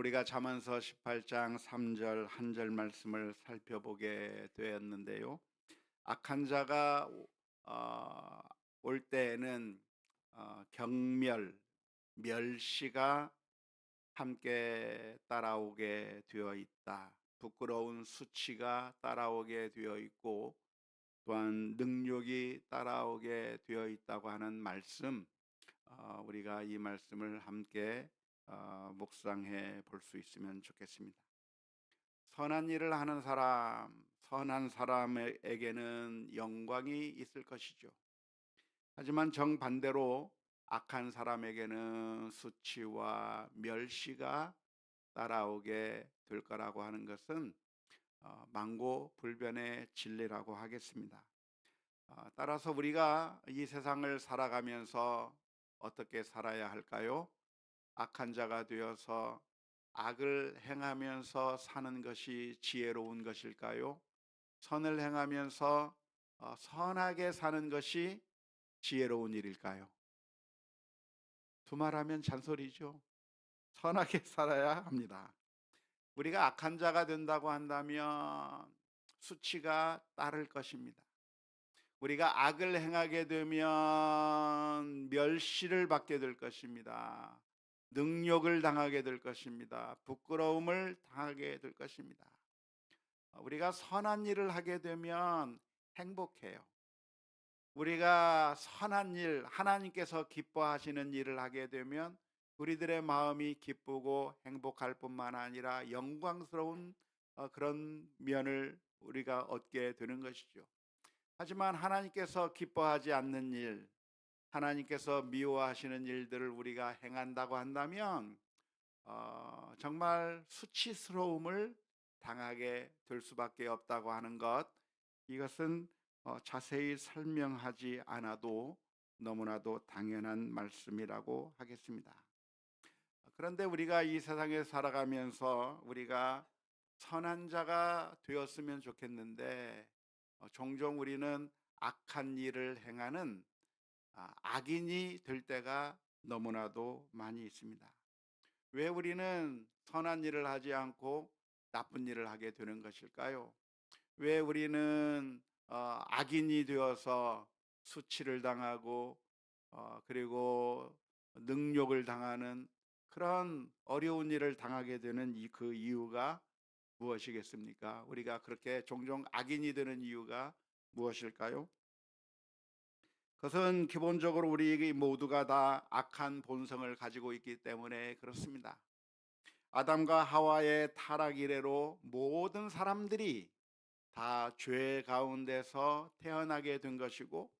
우리가 잠언서 18장 3절 한 절 말씀을 살펴보게 되었는데요. 악한 자가 어, 올 때에는 경멸, 멸시가 함께 따라오게 되어 있다. 부끄러운 수치가 따라오게 되어 있고 또한 능욕이 따라오게 되어 있다고 하는 말씀, 우리가 이 말씀을 함께 묵상해 볼 수 있으면 좋겠습니다. 선한 일을 하는 사람, 선한 사람에게는 영광이 있을 것이죠. 하지만 정반대로 악한 사람에게는 수치와 멸시가 따라오게 될 거라고 하는 것은 망고불변의 진리라고 하겠습니다. 따라서 우리가 이 세상을 살아가면서 어떻게 살아야 할까요? 악한 자가 되어서 악을 행하면서 사는 것이 지혜로운 것일까요? 선을 행하면서 선하게 사는 것이 지혜로운 일일까요? 두말하면 잔소리죠. 선하게 살아야 합니다. 우리가 악한 자가 된다고 한다면 수치가 따를 것입니다. 우리가 악을 행하게 되면 멸시를 받게 될 것입니다. 능욕을 당하게 될 것입니다. 부끄러움을 당하게 될 것입니다. 우리가 선한 일을 하게 되면 행복해요. 우리가 선한 일, 하나님께서 기뻐하시는 일을 하게 되면 우리들의 마음이 기쁘고 행복할 뿐만 아니라 영광스러운 그런 면을 우리가 얻게 되는 것이죠. 하지만 하나님께서 기뻐하지 않는 일, 하나님께서 미워하시는 일들을 우리가 행한다고 한다면 정말 수치스러움을 당하게 될 수밖에 없다고 하는 것, 이것은 자세히 설명하지 않아도 너무나도 당연한 말씀이라고 하겠습니다. 그런데 우리가 이 세상에 살아가면서 우리가 선한 자가 되었으면 좋겠는데 종종 우리는 악한 일을 행하는 악인이 될 때가 너무나도 많이 있습니다. 왜 우리는 선한 일을 하지 않고 나쁜 일을 하게 되는 것일까요? 왜 우리는 악인이 되어서 수치를 당하고 그리고 능욕을 당하는 그런 어려운 일을 당하게 되는 그 이유가 무엇이겠습니까? 우리가 그렇게 종종 악인이 되는 이유가 무엇일까요? 그것은 기본적으로 우리 모두가 다 악한 본성을 가지고 있기 때문에 그렇습니다. 아담과 하와의 타락 이래로 모든 사람들이 다 죄 가운데서 태어나게 된 것이고,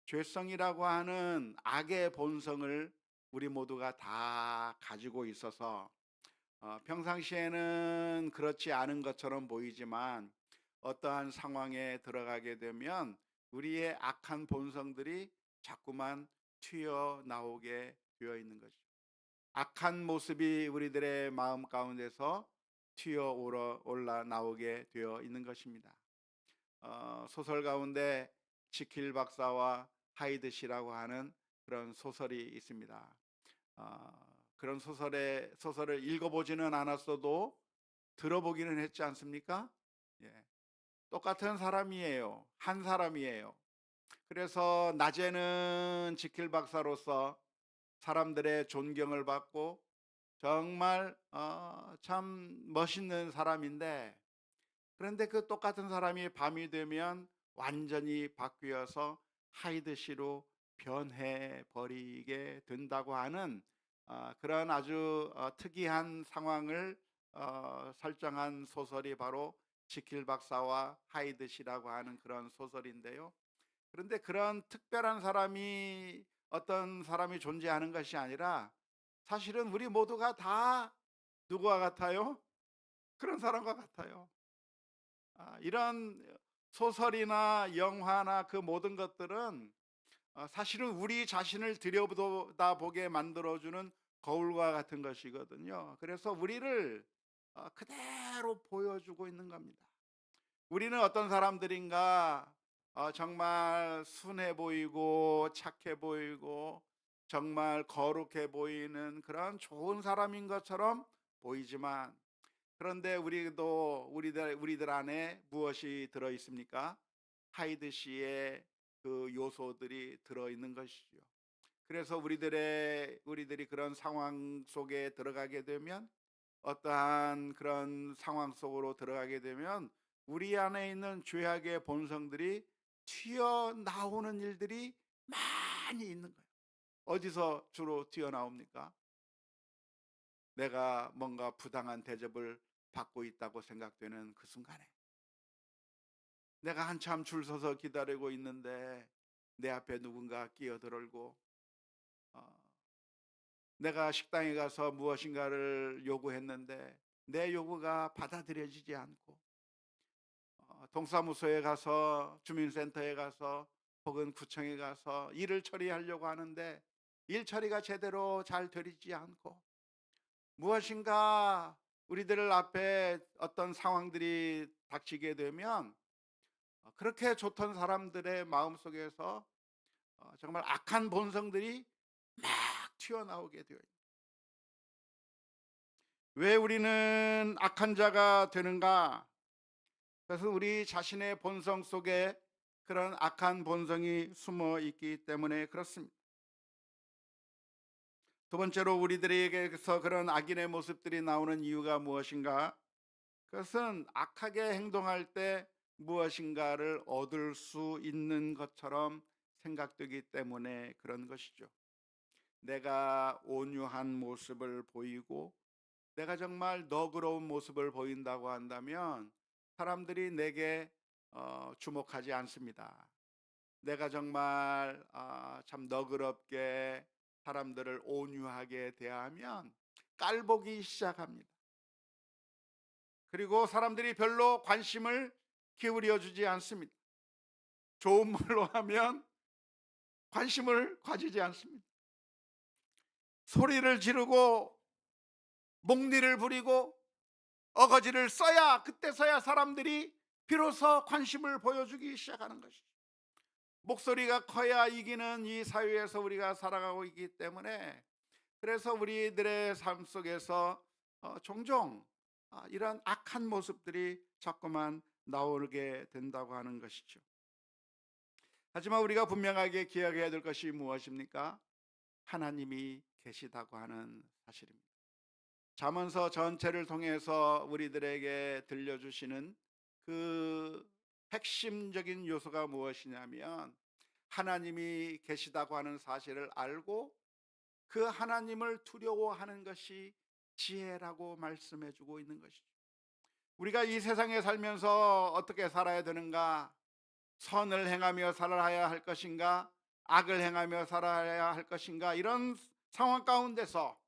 죄성이라고 하는 악의 본성을 우리 모두가 다 가지고 있어서 평상시에는 그렇지 않은 것처럼 보이지만 어떠한 상황에 들어가게 되면 우리의 악한 본성들이 자꾸만 튀어나오게 되어 있는 것이죠. 악한 모습이 우리들의 마음 가운데서 튀어 올라 나오게 되어 있는 것입니다. 소설 가운데 지킬 박사와 하이드 씨라고 하는 그런 소설이 있습니다. 그런 소설을 읽어보지는 않았어도 들어보기는 했지 않습니까? 예. 똑같은 사람이에요. 한 사람이에요. 그래서 낮에는 지킬 박사로서 사람들의 존경을 받고 정말 참 멋있는 사람인데, 그런데 그 똑같은 사람이 밤이 되면 완전히 바뀌어서 하이드 씨로 변해 버리게 된다고 하는 그런 아주 특이한 상황을 설정한 소설이 바로 지킬 박사와 하이드 씨라고 하는 그런 소설인데요. 그런데 그런 특별한 사람이 어떤 사람이 존재하는 것이 아니라 사실은 우리 모두가 다 누구와 같아요? 그런 사람과 같아요. 이런 소설이나 영화나 그 모든 것들은 사실은 우리 자신을 들여다보게 만들어주는 거울과 같은 것이거든요. 그래서 우리를 그대로 보여주고 있는 겁니다. 우리는 어떤 사람들인가, 정말 순해 보이고 착해 보이고 정말 거룩해 보이는 그런 좋은 사람인 것처럼 보이지만, 그런데 우리들 안에 무엇이 들어 있습니까? 하이드시의 그 요소들이 들어 있는 것이죠. 그래서 우리들이 그런 상황 속에 들어가게 되면, 어떠한 그런 상황 속으로 들어가게 되면 우리 안에 있는 죄악의 본성들이 튀어나오는 일들이 많이 있는 거예요. 어디서 주로 튀어나옵니까? 내가 뭔가 부당한 대접을 받고 있다고 생각되는 그 순간에, 내가 한참 줄 서서 기다리고 있는데 내 앞에 누군가 끼어들고, 어, 내가 식당에 가서 무엇인가를 요구했는데 내 요구가 받아들여지지 않고, 동사무소에 가서, 주민센터에 가서, 혹은 구청에 가서 일을 처리하려고 하는데 일 처리가 제대로 잘 되지 않고, 무엇인가 우리들 앞에 어떤 상황들이 닥치게 되면 그렇게 좋던 사람들의 마음속에서 정말 악한 본성들이 막 튀어나오게 돼요. 왜 우리는 악한 자가 되는가? 그래서 우리 자신의 본성 속에 그런 악한 본성이 숨어 있기 때문에 그렇습니다. 두 번째로 우리들에게서 그런 악인의 모습들이 나오는 이유가 무엇인가? 그것은 악하게 행동할 때 무엇인가를 얻을 수 있는 것처럼 생각되기 때문에 그런 것이죠. 내가 온유한 모습을 보이고, 내가 정말 너그러운 모습을 보인다고 한다면 사람들이 내게 주목하지 않습니다. 내가 정말 참 너그럽게 사람들을 온유하게 대하면 깔보기 시작합니다. 그리고 사람들이 별로 관심을 기울여 주지 않습니다. 좋은 말로 하면 관심을 가지지 않습니다. 소리를 지르고 목리를 부리고 어거지를 써야, 그때서야 사람들이 비로소 관심을 보여주기 시작하는 것이죠. 목소리가 커야 이기는 이 사회에서 우리가 살아가고 있기 때문에, 그래서 우리들의 삶 속에서 종종 이런 악한 모습들이 자꾸만 나오게 된다고 하는 것이죠. 하지만 우리가 분명하게 기억해야 될 것이 무엇입니까? 하나님이 계시다고 하는 사실입니다. 잠언서 전체를 통해서 우리들에게 들려주시는 그 핵심적인 요소가 무엇이냐면, 하나님이 계시다고 하는 사실을 알고 그 하나님을 두려워하는 것이 지혜라고 말씀해 주고 있는 것이죠. 우리가 이 세상에 살면서 어떻게 살아야 되는가? 선을 행하며 살아야 할 것인가? 악을 행하며 살아야 할 것인가? 이런 상황 가운데서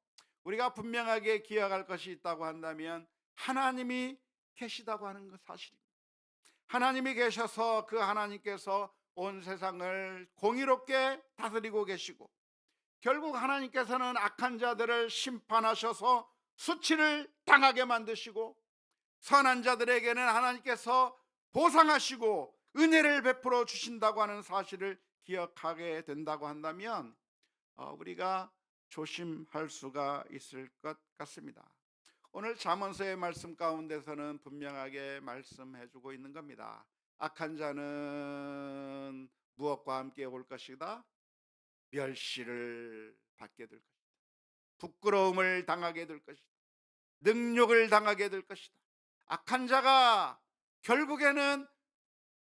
우리가 분명하게 기억할 것이 있다고 한다면 하나님이 계시다고 하는 것 사실입니다. 하나님이 계셔서 그 하나님께서 온 세상을 공의롭게 다스리고 계시고, 결국 하나님께서는 악한 자들을 심판하셔서 수치를 당하게 만드시고, 선한 자들에게는 하나님께서 보상하시고 은혜를 베풀어 주신다고 하는 사실을 기억하게 된다고 한다면 우리가 조심할 수가 있을 것 같습니다. 오늘 잠언서의 말씀 가운데서는 분명하게 말씀해 주고 있는 겁니다. 악한 자는 무엇과 함께 올 것이다? 멸시를 받게 될 것이다. 부끄러움을 당하게 될 것이다. 능욕을 당하게 될 것이다. 악한 자가 결국에는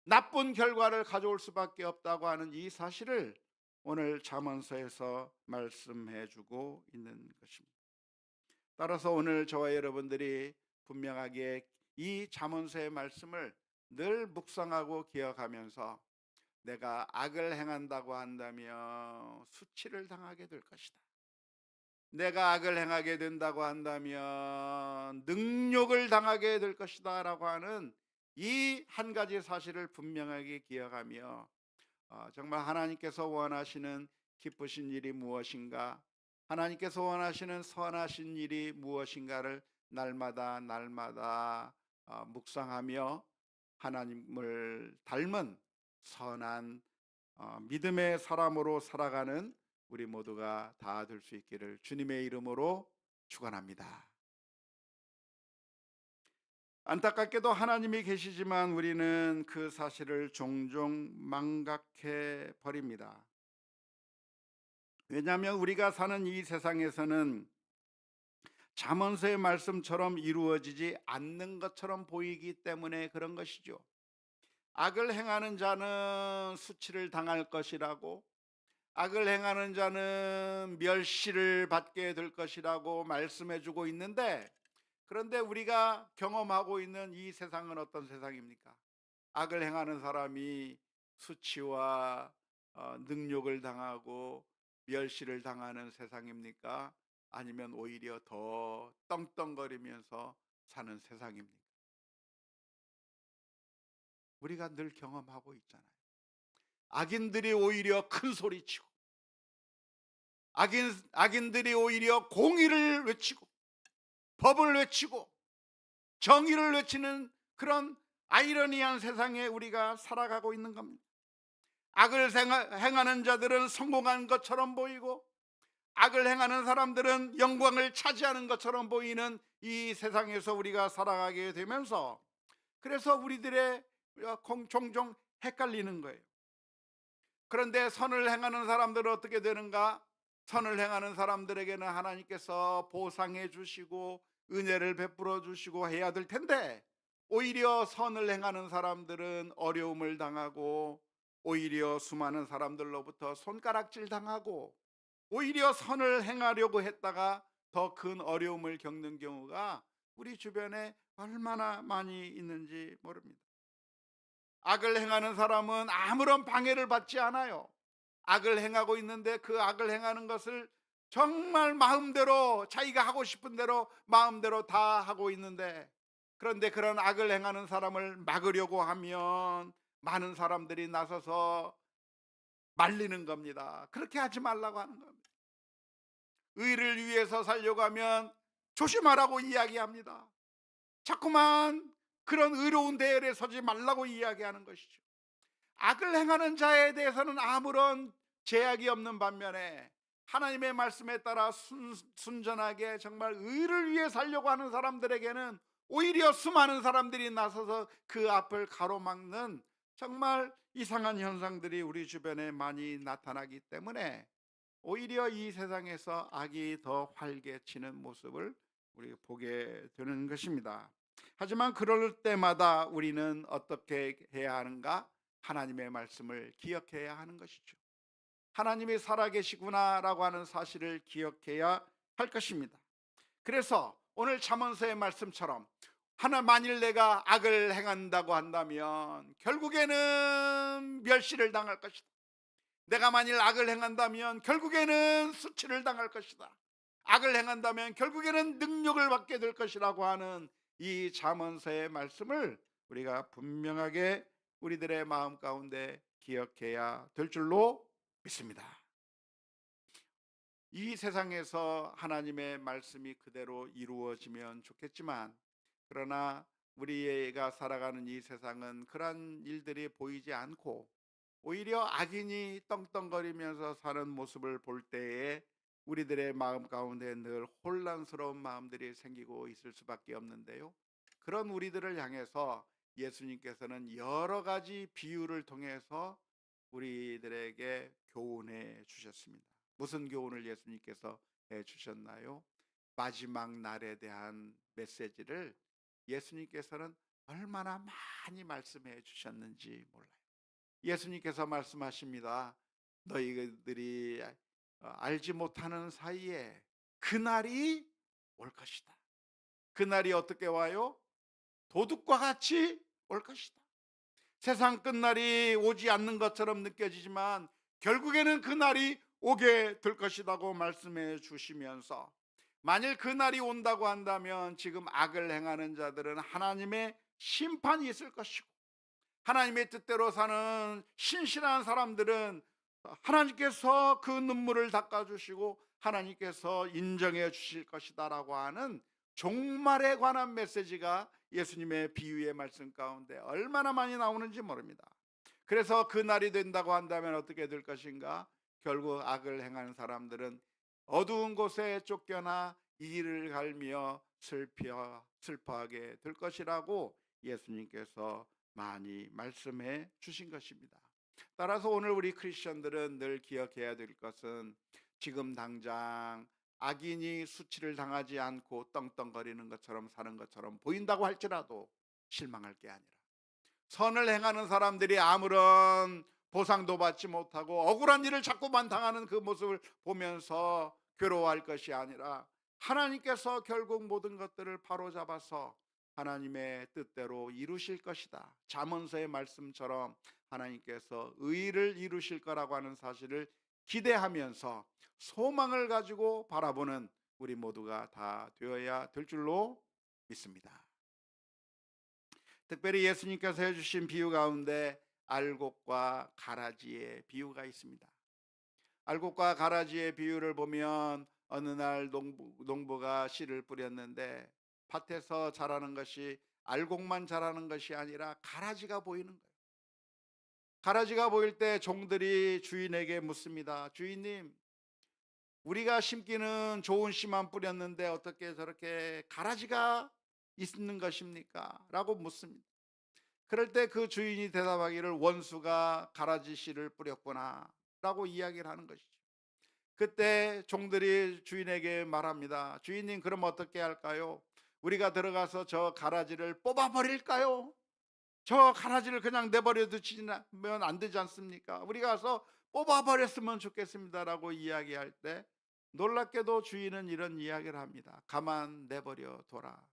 나쁜 결과를 가져올 수밖에 없다고 하는 이 사실을 오늘 잠언서에서 말씀해 주고 있는 것입니다. 따라서 오늘 저와 여러분들이 분명하게 이 잠언서의 말씀을 늘 묵상하고 기억하면서, 내가 악을 행한다고 한다면 수치를 당하게 될 것이다. 내가 악을 행하게 된다고 한다면 능욕을 당하게 될 것이다 라고 하는 이 한 가지 사실을 분명하게 기억하며, 정말 하나님께서 원하시는 기쁘신 일이 무엇인가, 하나님께서 원하시는 선하신 일이 무엇인가를 날마다 묵상하며 하나님을 닮은 선한 믿음의 사람으로 살아가는 우리 모두가 다 될 수 있기를 주님의 이름으로 축원합니다. 안타깝게도 하나님이 계시지만 우리는 그 사실을 종종 망각해 버립니다. 왜냐하면 우리가 사는 이 세상에서는 잠언서의 말씀처럼 이루어지지 않는 것처럼 보이기 때문에 그런 것이죠. 악을 행하는 자는 수치를 당할 것이라고, 악을 행하는 자는 멸시를 받게 될 것이라고 말씀해 주고 있는데, 그런데 우리가 경험하고 있는 이 세상은 어떤 세상입니까? 악을 행하는 사람이 수치와 능욕을 당하고 멸시를 당하는 세상입니까? 아니면 오히려 더 떵떵거리면서 사는 세상입니까? 우리가 늘 경험하고 있잖아요. 악인들이 오히려 큰 소리치고, 악인들이 오히려 공의를 외치고, 법을 외치고, 정의를 외치는 그런 아이러니한 세상에 우리가 살아가고 있는 겁니다. 악을 행하는 자들은 성공한 것처럼 보이고, 악을 행하는 사람들은 영광을 차지하는 것처럼 보이는 이 세상에서 우리가 살아가게 되면서, 그래서 우리들의 종종 헷갈리는 거예요. 그런데 선을 행하는 사람들은 어떻게 되는가? 선을 행하는 사람들에게는 하나님께서 보상해 주시고 은혜를 베풀어 주시고 해야 될 텐데, 오히려 선을 행하는 사람들은 어려움을 당하고, 오히려 수많은 사람들로부터 손가락질 당하고, 오히려 선을 행하려고 했다가 더 큰 어려움을 겪는 경우가 우리 주변에 얼마나 많이 있는지 모릅니다. 악을 행하는 사람은 아무런 방해를 받지 않아요. 악을 행하고 있는데 그 악을 행하는 것을 정말 마음대로, 자기가 하고 싶은 대로 마음대로 다 하고 있는데, 그런데 그런 악을 행하는 사람을 막으려고 하면 많은 사람들이 나서서 말리는 겁니다. 그렇게 하지 말라고 하는 겁니다. 의를 위해서 살려고 하면 조심하라고 이야기합니다. 자꾸만 그런 의로운 대열에 서지 말라고 이야기하는 것이죠. 악을 행하는 자에 대해서는 아무런 제약이 없는 반면에, 하나님의 말씀에 따라 순전하게 정말 의를 위해 살려고 하는 사람들에게는 오히려 수많은 사람들이 나서서 그 앞을 가로막는 정말 이상한 현상들이 우리 주변에 많이 나타나기 때문에, 오히려 이 세상에서 악이 더 활개치는 모습을 우리가 보게 되는 것입니다. 하지만 그럴 때마다 우리는 어떻게 해야 하는가? 하나님의 말씀을 기억해야 하는 것이죠. 하나님이 살아계시구나라고 하는 사실을 기억해야 할 것입니다. 그래서 오늘 잠언서의 말씀처럼, 만일 내가 악을 행한다고 한다면 결국에는 멸시를 당할 것이다. 내가 만일 악을 행한다면 결국에는 수치를 당할 것이다. 악을 행한다면 결국에는 능력을 받게 될 것이라고 하는 이 잠언서의 말씀을 우리가 분명하게 우리들의 마음 가운데 기억해야 될 줄로 믿습니다. 이 세상에서 하나님의 말씀이 그대로 이루어지면 좋겠지만, 그러나 우리가 살아가는 이 세상은 그러한 일들이 보이지 않고 오히려 악인이 떵떵거리면서 사는 모습을 볼 때에 우리들의 마음 가운데 늘 혼란스러운 마음들이 생기고 있을 수밖에 없는데요. 그런 우리들을 향해서 예수님께서는 여러 가지 비유를 통해서 우리들에게 교훈해 주셨습니다. 무슨 교훈을 예수님께서 해 주셨나요? 마지막 날에 대한 메시지를 예수님께서는 얼마나 많이 말씀해 주셨는지 몰라요. 예수님께서 말씀하십니다. 너희들이 알지 못하는 사이에 그날이 올 것이다. 그날이 어떻게 와요? 도둑과 같이 올 것이다. 세상 끝날이 오지 않는 것처럼 느껴지지만 결국에는 그날이 오게 될 것이라고 말씀해 주시면서, 만일 그날이 온다고 한다면 지금 악을 행하는 자들은 하나님의 심판이 있을 것이고, 하나님의 뜻대로 사는 신실한 사람들은 하나님께서 그 눈물을 닦아주시고 하나님께서 인정해 주실 것이다라고 하는 종말에 관한 메시지가 예수님의 비유의 말씀 가운데 얼마나 많이 나오는지 모릅니다. 그래서 그 날이 된다고 한다면 어떻게 될 것인가? 결국 악을 행하는 사람들은 어두운 곳에 쫓겨나 이를 갈며 슬퍼하게 될 것이라고 예수님께서 많이 말씀해 주신 것입니다. 따라서 오늘 우리 크리스천들은 늘 기억해야 될 것은 지금 당장 악인이 수치를 당하지 않고 떵떵거리는 것처럼 사는 것처럼 보인다고 할지라도 실망할 게 아니라, 선을 행하는 사람들이 아무런 보상도 받지 못하고 억울한 일을 자꾸만 당하는 그 모습을 보면서 괴로워할 것이 아니라, 하나님께서 결국 모든 것들을 바로잡아서 하나님의 뜻대로 이루실 것이다, 잠언서의 말씀처럼 하나님께서 의를 이루실 거라고 하는 사실을 기대하면서 소망을 가지고 바라보는 우리 모두가 다 되어야 될 줄로 믿습니다. 특별히 예수님께서 해주신 비유 가운데 알곡과 가라지의 비유가 있습니다. 알곡과 가라지의 비유를 보면 어느 날 농부가 씨를 뿌렸는데 밭에서 자라는 것이 알곡만 자라는 것이 아니라 가라지가 보이는 거예요. 가라지가 보일 때 종들이 주인에게 묻습니다. 주인님, 우리가 심기는 좋은 씨만 뿌렸는데 어떻게 저렇게 가라지가 있는 것입니까? 라고 묻습니다. 그럴 때 그 주인이 대답하기를 원수가 가라지 씨를 뿌렸구나 라고 이야기를 하는 것이죠. 그때 종들이 주인에게 말합니다. 주인님, 그럼 어떻게 할까요? 우리가 들어가서 저 가라지를 뽑아버릴까요? 저 가라지를 그냥 내버려 두시면 안 되지 않습니까? 우리가 가서 뽑아버렸으면 좋겠습니다 라고 이야기할 때 놀랍게도 주인은 이런 이야기를 합니다. 가만 내버려 둬라.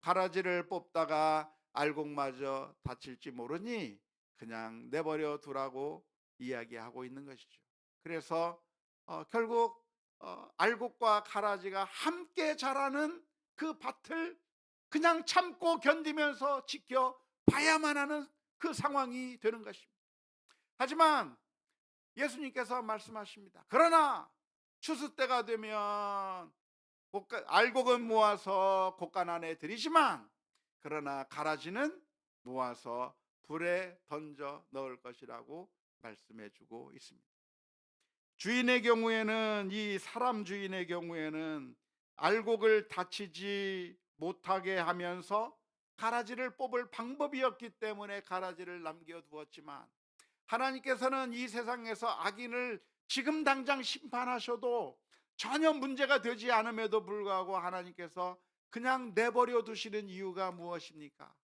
가라지를 뽑다가 알곡마저 다칠지 모르니 그냥 내버려 두라고 이야기하고 있는 것이죠. 그래서 결국 알곡과 가라지가 함께 자라는 그 밭을 그냥 참고 견디면서 지켜봐야만 하는 그 상황이 되는 것입니다. 하지만 예수님께서 말씀하십니다. 그러나 추수 때가 되면 알곡은 모아서 곡간 안에 들이지만 그러나 가라지는 모아서 불에 던져 넣을 것이라고 말씀해 주고 있습니다. 주인의 경우에는, 이 사람 주인의 경우에는 알곡을 다치지 못하게 하면서 가라지를 뽑을 방법이 없기 때문에 가라지를 남겨두었지만, 하나님께서는 이 세상에서 악인을 지금 당장 심판하셔도 전혀 문제가 되지 않음에도 불구하고 하나님께서 그냥 내버려 두시는 이유가 무엇입니까?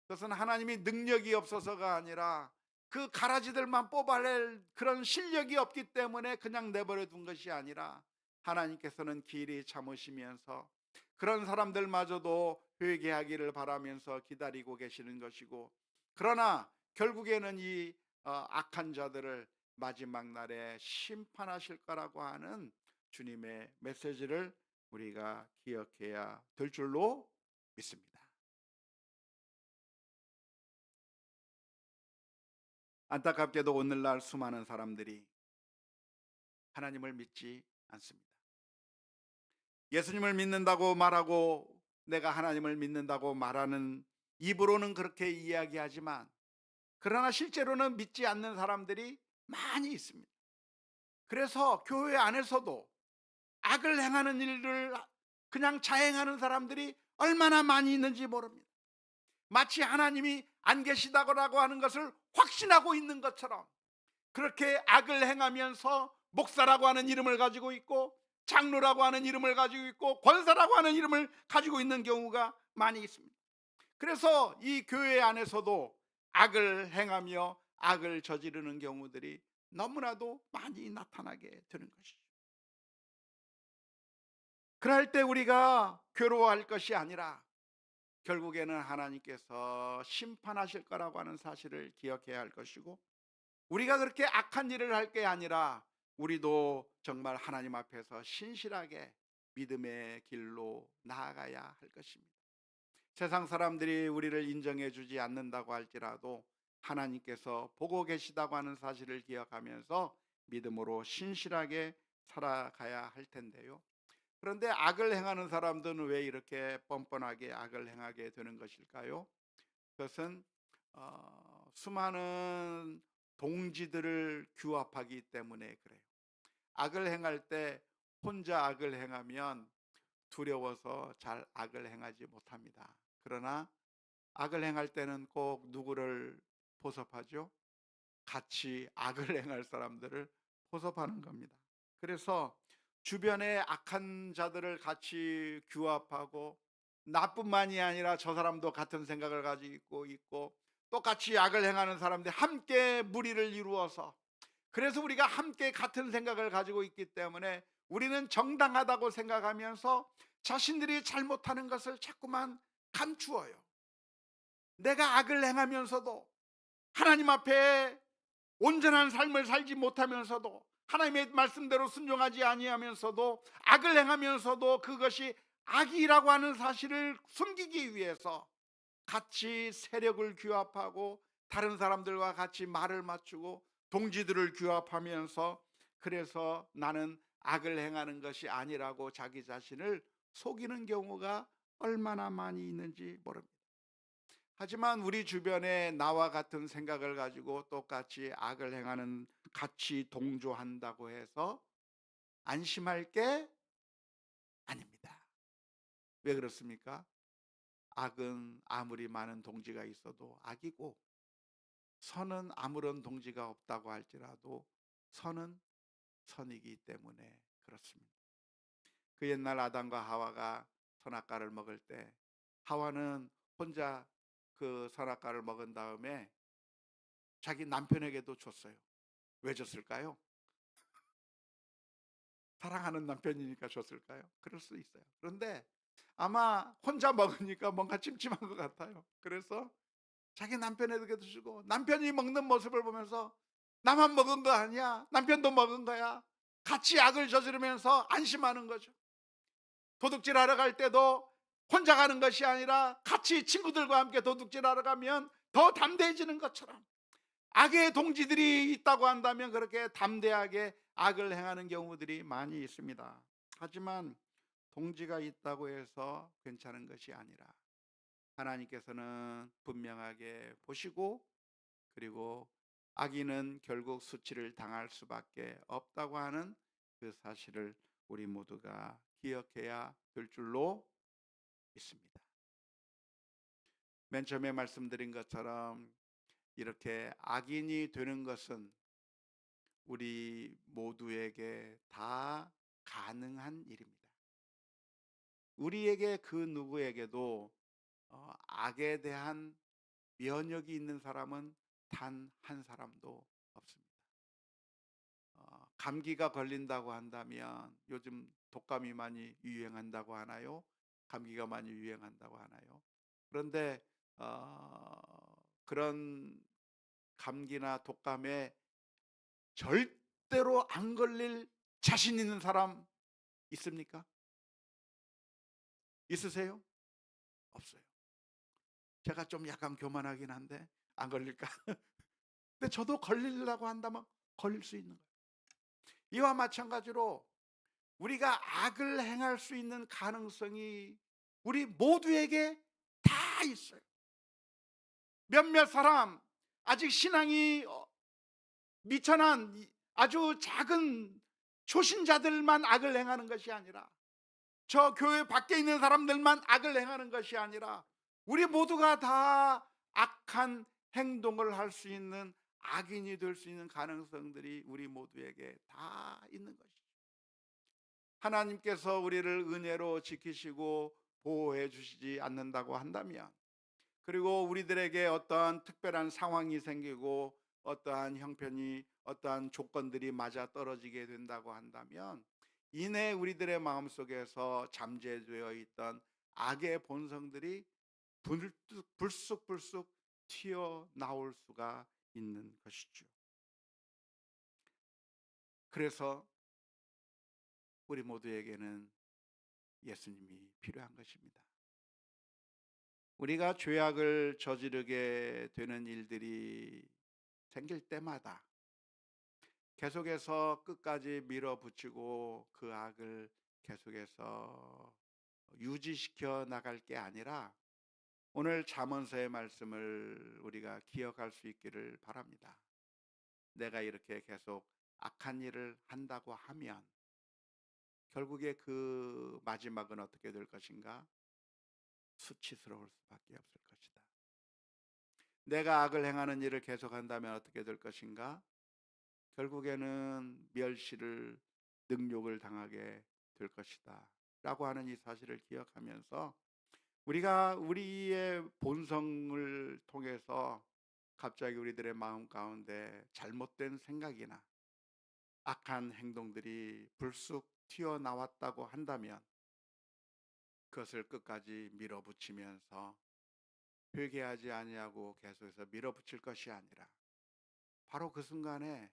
그것은 하나님이 능력이 없어서가 아니라 그 가라지들만 뽑아낼 그런 실력이 없기 때문에 그냥 내버려 둔 것이 아니라, 하나님께서는 길이 참으시면서 그런 사람들마저도 회개하기를 바라면서 기다리고 계시는 것이고, 그러나 결국에는 이 악한 자들을 마지막 날에 심판하실 거라고 하는 주님의 메시지를 우리가 기억해야 될 줄로 믿습니다. 안타깝게도 오늘날 수많은 사람들이 하나님을 믿지 않습니다. 예수님을 믿는다고 말하고 내가 하나님을 믿는다고 말하는, 입으로는 그렇게 이야기하지만 그러나 실제로는 믿지 않는 사람들이 많이 있습니다. 그래서 교회 안에서도 악을 행하는 일을 그냥 자행하는 사람들이 얼마나 많이 있는지 모릅니다. 마치 하나님이 안 계시다고 하는 것을 확신하고 있는 것처럼 그렇게 악을 행하면서 목사라고 하는 이름을 가지고 있고 장로라고 하는 이름을 가지고 있고 권사라고 하는 이름을 가지고 있는 경우가 많이 있습니다. 그래서 이 교회 안에서도 악을 행하며 악을 저지르는 경우들이 너무나도 많이 나타나게 되는 것이죠. 그럴 때 우리가 괴로워할 것이 아니라 결국에는 하나님께서 심판하실 거라고 하는 사실을 기억해야 할 것이고, 우리가 그렇게 악한 일을 할 게 아니라 우리도 정말 하나님 앞에서 신실하게 믿음의 길로 나아가야 할 것입니다. 세상 사람들이 우리를 인정해 주지 않는다고 할지라도 하나님께서 보고 계시다고 하는 사실을 기억하면서 믿음으로 신실하게 살아가야 할 텐데요. 그런데 악을 행하는 사람들은 왜 이렇게 뻔뻔하게 악을 행하게 되는 것일까요? 그것은 수많은 동지들을 규합하기 때문에 그래요. 악을 행할 때 혼자 악을 행하면 두려워서 잘 악을 행하지 못합니다. 그러나 악을 행할 때는 꼭 누구를 포섭하죠? 같이 악을 행할 사람들을 포섭하는 겁니다. 그래서 주변에 악한 자들을 같이 규합하고, 나뿐만이 아니라 저 사람도 같은 생각을 가지고 있고 똑같이 악을 행하는 사람들이 함께 무리를 이루어서, 그래서 우리가 함께 같은 생각을 가지고 있기 때문에 우리는 정당하다고 생각하면서 자신들이 잘못하는 것을 자꾸만 감추어요. 내가 악을 행하면서도, 하나님 앞에 온전한 삶을 살지 못하면서도, 하나님의 말씀대로 순종하지 아니하면서도, 악을 행하면서도 그것이 악이라고 하는 사실을 숨기기 위해서 같이 세력을 규합하고 다른 사람들과 같이 말을 맞추고 동지들을 규합하면서, 그래서 나는 악을 행하는 것이 아니라고 자기 자신을 속이는 경우가 얼마나 많이 있는지 모릅니다. 하지만 우리 주변에 나와 같은 생각을 가지고 똑같이 악을 행하는, 같이 동조한다고 해서 안심할 게 아닙니다. 왜 그렇습니까? 악은 아무리 많은 동지가 있어도 악이고, 선은 아무런 동지가 없다고 할지라도 선은 선이기 때문에 그렇습니다. 그 옛날 아담과 하와가 선악과를 먹을 때, 하와는 혼자 그 선악과를 먹은 다음에 자기 남편에게도 줬어요. 왜 줬을까요? 사랑하는 남편이니까 줬을까요? 그럴 수 있어요. 그런데 아마 혼자 먹으니까 뭔가 찜찜한 것 같아요. 그래서 자기 남편에게도 주고, 남편이 먹는 모습을 보면서 나만 먹은 거 아니야, 남편도 먹은 거야, 같이 악을 저지르면서 안심하는 거죠. 도둑질하러 갈 때도 혼자 가는 것이 아니라 같이 친구들과 함께 도둑질하러 가면 더 담대해지는 것처럼, 악의 동지들이 있다고 한다면 그렇게 담대하게 악을 행하는 경우들이 많이 있습니다. 하지만 동지가 있다고 해서 괜찮은 것이 아니라, 하나님께서는 분명하게 보시고, 그리고 악인은 결국 수치를 당할 수밖에 없다고 하는 그 사실을 우리 모두가 기억해야 될 줄로 믿습니다. 맨 처음에 말씀드린 것처럼 이렇게 악인이 되는 것은 우리 모두에게 다 가능한 일입니다. 우리에게 그 누구에게도 악에 대한 면역이 있는 사람은 단 한 사람도 없습니다. 감기가 걸린다고 한다면, 요즘 독감이 많이 유행한다고 하나요? 감기가 많이 유행한다고 하나요? 그런데 그런 감기나 독감에 절대로 안 걸릴 자신 있는 사람 있습니까? 있으세요? 없어요. 제가 좀 약간 교만하긴 한데 안 걸릴까? 근데 저도 걸리려고 한다면 걸릴 수 있는 거예요. 이와 마찬가지로 우리가 악을 행할 수 있는 가능성이 우리 모두에게 다 있어요. 몇몇 사람, 아직 신앙이 미천한 아주 작은 초신자들만 악을 행하는 것이 아니라, 저 교회 밖에 있는 사람들만 악을 행하는 것이 아니라, 우리 모두가 다 악한 행동을 할 수 있는 악인이 될 수 있는 가능성들이 우리 모두에게 다 있는 것이죠. 하나님께서 우리를 은혜로 지키시고 보호해 주시지 않는다고 한다면, 그리고 우리들에게 어떠한 특별한 상황이 생기고 어떠한 형편이, 어떠한 조건들이 맞아 떨어지게 된다고 한다면, 이내 우리들의 마음속에서 잠재되어 있던 악의 본성들이 불쑥불쑥 튀어나올 수가 있는 것이죠. 그래서 우리 모두에게는 예수님이 필요한 것입니다. 우리가 죄악을 저지르게 되는 일들이 생길 때마다 계속해서 끝까지 밀어붙이고 그 악을 계속해서 유지시켜 나갈 게 아니라, 오늘 잠언서의 말씀을 우리가 기억할 수 있기를 바랍니다. 내가 이렇게 계속 악한 일을 한다고 하면 결국에 그 마지막은 어떻게 될 것인가? 수치스러울 수밖에 없을 것이다. 내가 악을 행하는 일을 계속한다면 어떻게 될 것인가? 결국에는 멸시를, 능욕을 당하게 될 것이다 라고 하는 이 사실을 기억하면서, 우리가 우리의 본성을 통해서 갑자기 우리들의 마음 가운데 잘못된 생각이나 악한 행동들이 불쑥 튀어나왔다고 한다면, 그것을 끝까지 밀어붙이면서 회개하지 아니하고 계속해서 밀어붙일 것이 아니라, 바로 그 순간에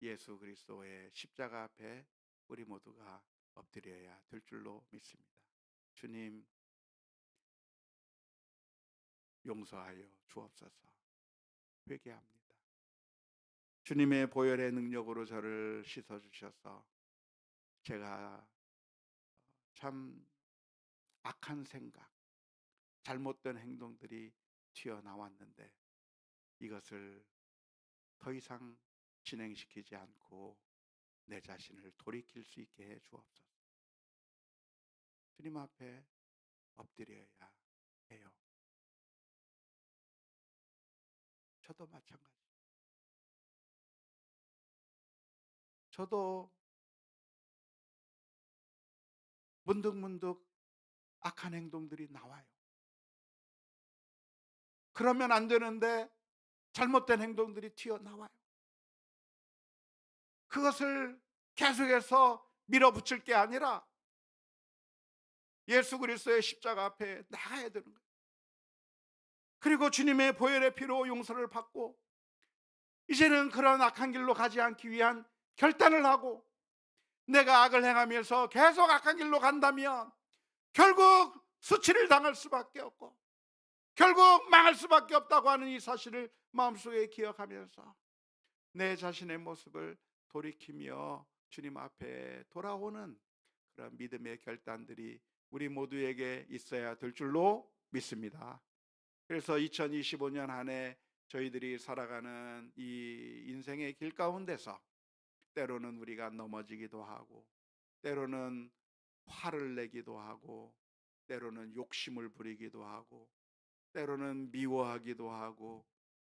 예수 그리스도의 십자가 앞에 우리 모두가 엎드려야 될 줄로 믿습니다. 주님, 용서하여 주옵소서. 회개합니다. 주님의 보혈의 능력으로 저를 씻어 주셔서 제가 참 악한 생각, 잘못된 행동들이 튀어나왔는데, 이것을 더 이상 진행시키지 않고 내 자신을 돌이킬 수 있게 해 주옵소서. 주님 앞에 엎드려야 해요. 저도 마찬가지. 저도 문득문득 악한 행동들이 나와요. 그러면 안 되는데 잘못된 행동들이 튀어나와요. 그것을 계속해서 밀어붙일 게 아니라 예수 그리스도의 십자가 앞에 나가야 되는 거예요. 그리고 주님의 보혈의 피로 용서를 받고, 이제는 그런 악한 길로 가지 않기 위한 결단을 하고, 내가 악을 행하면서 계속 악한 길로 간다면 결국 수치를 당할 수밖에 없고 결국 망할 수밖에 없다고 하는 이 사실을 마음속에 기억하면서 내 자신의 모습을 돌이키며 주님 앞에 돌아오는 그런 믿음의 결단들이 우리 모두에게 있어야 될 줄로 믿습니다. 그래서 2025년 한 해 저희들이 살아가는 이 인생의 길 가운데서 때로는 우리가 넘어지기도 하고, 때로는 화를 내기도 하고, 때로는 욕심을 부리기도 하고, 때로는 미워하기도 하고,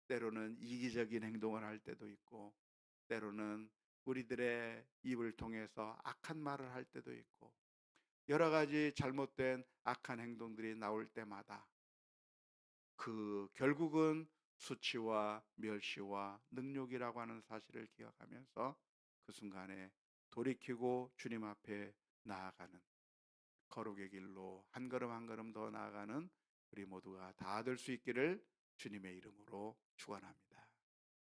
때로는 이기적인 행동을 할 때도 있고, 때로는 우리들의 입을 통해서 악한 말을 할 때도 있고, 여러 가지 잘못된 악한 행동들이 나올 때마다 그 결국은 수치와 멸시와 능욕이라고 하는 사실을 기억하면서 그 순간에 돌이키고 주님 앞에 나아가는, 거룩의 길로 한 걸음 한 걸음 더 나아가는 우리 모두가 다 될 수 있기를 주님의 이름으로 축원합니다.